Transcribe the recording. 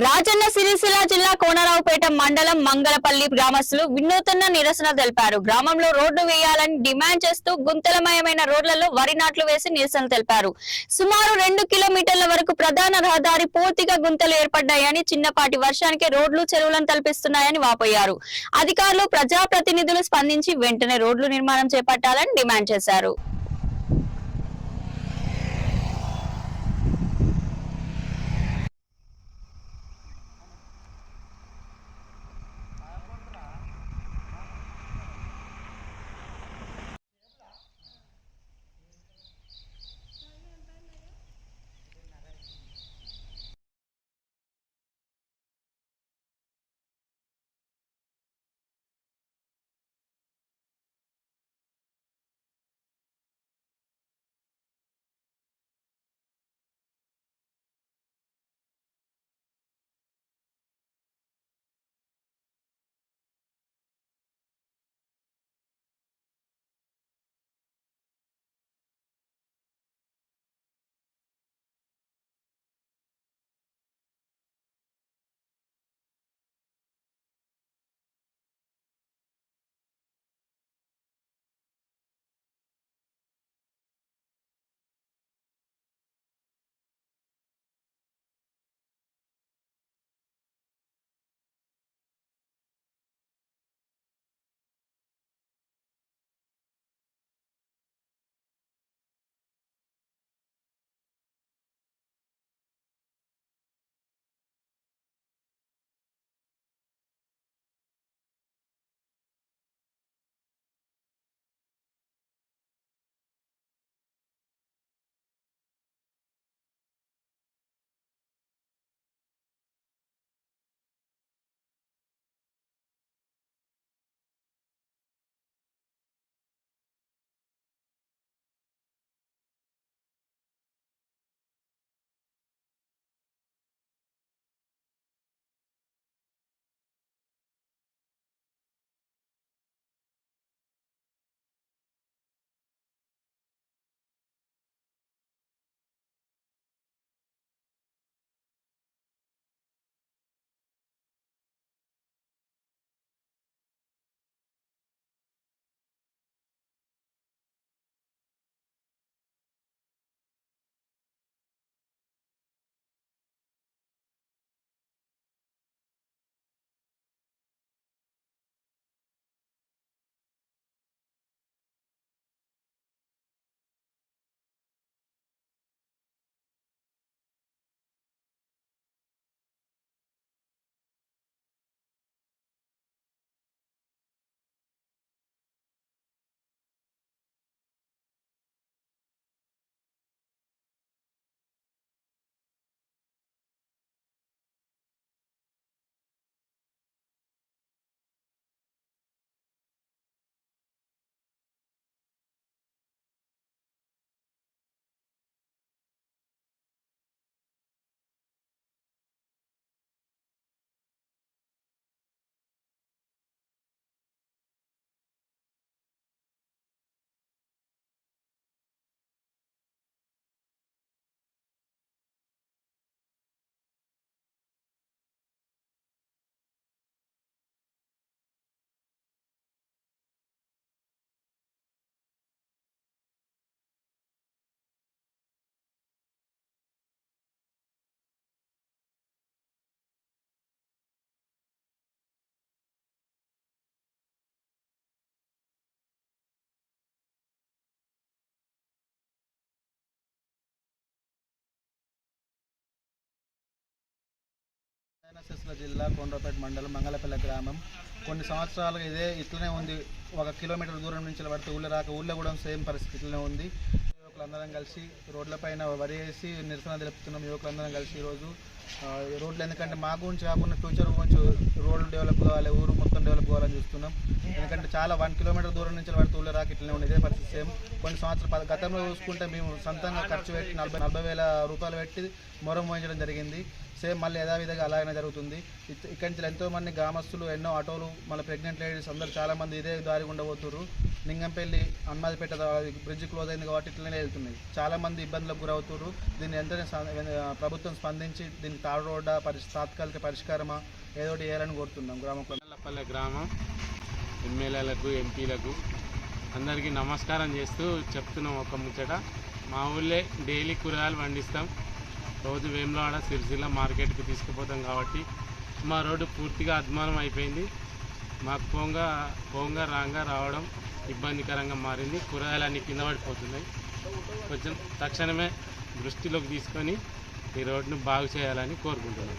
రాజన్న సిరిసిల్ల జిల్లా కోనరావుపేట మండలం మంగళపల్లి గ్రామస్తులు వినూత్న నిరసన తెలిపారు. గ్రామంలో రోడ్డు వేయాలని డిమాండ్ చేస్తూ గుంతలమయమైన రోడ్లలో వరి నాట్లు వేసి నిరసన తెలిపారు. సుమారు 2 కిలోమీటర్ల వరకు ప్రధాన రహదారి పూర్తిగా గుంతలు ఏర్పడ్డాయని, చిన్నపాటి వర్షానికి రోడ్లు చెరువులను తలపిస్తున్నాయని వాపోయారు. అధికారులు, ప్రజాప్రతినిధులు స్పందించి వెంటనే రోడ్లు నిర్మాణం చేపట్టాలని డిమాండ్ చేశారు. సిరిసిల్ల జిల్లా కోనరావుపేట మండలం మంగళపల్లి గ్రామం కొన్ని సంవత్సరాలుగా ఇట్లనే ఉంది. 1 కిలోమీటర్ దూరం నుంచి పడితే ఊళ్ళో రాక ఊళ్ళో కూడా సేమ్ పరిస్థితిలో ఉంది. యువకులందరం కలిసి రోడ్లపైన వరి వేసి నిరసన తెలుపుతున్నాం. యువకులందరం కలిసి ఈరోజు రోడ్లు ఎందుకంటే మా గురించి కాకుండా ఫ్యూచర్ గురించి రోడ్లు డెవలప్ కావాలి, ఊరు మొత్తం డెవలప్ కావాలని చూస్తున్నాం. ఎందుకంటే చాలా 1 కిలోమీటర్ దూరం నుంచి పడితే ఊళ్ళో రాక ఇట్లనే ఉంది. ఇదే పరిస్థితి సేమ్. కొన్ని సంవత్సరాలు గతంలో చూసుకుంటే మేము సొంతంగా ఖర్చు పెట్టి 40,000 రూపాయలు పెట్టి మొరం మోయించడం జరిగింది. సేమ్ మళ్ళీ యథావిధిగా అలాగనే జరుగుతుంది. ఇక్కడి నుంచి ఎంతోమంది గ్రామస్తులు, ఎన్నో ఆటోలు, మళ్ళీ ప్రెగ్నెంట్ లేడీస్ అందరూ చాలామంది ఇదే దారి ఉండబోతున్నారు. లింగంపల్లి హనుమాదిపేట బ్రిడ్జ్ క్లోజ్ అయింది కాబట్టి ఇట్లనే వెళ్తున్నాయి. చాలామంది ఇబ్బందులకు గురవుతున్నారు. దీన్ని వెంటనే ప్రభుత్వం స్పందించి దీనికి తాడు రోడ్డా తాత్కాలిక పరిష్కారమా ఏదో ఒకటి వేయాలని కోరుతున్నాం. మంగళపల్లె గ్రామం ఎమ్మెల్యేలకు, ఎంపీలకు అందరికీ నమస్కారం చేస్తూ చెప్తున్నాం ఒక ముచ్చట. మా ఊళ్ళే డైలీ కూరగాయలు పండిస్తాం. రోజు వేములవాడ, సిరిసిల్ల మార్కెట్కి తీసుకుపోతాం కాబట్టి మా రోడ్డు పూర్తిగా అధ్వానం అయిపోయింది. మాకు పోంగా రాంగా రావడం ఇబ్బందికరంగా మారింది. కూరగాయలన్నీ కింద పడిపోతున్నాయి. కొంచెం తక్షణమే దృష్టిలోకి తీసుకొని ఈ రోడ్డును బాగు చేయాలని కోరుకుంటున్నాం.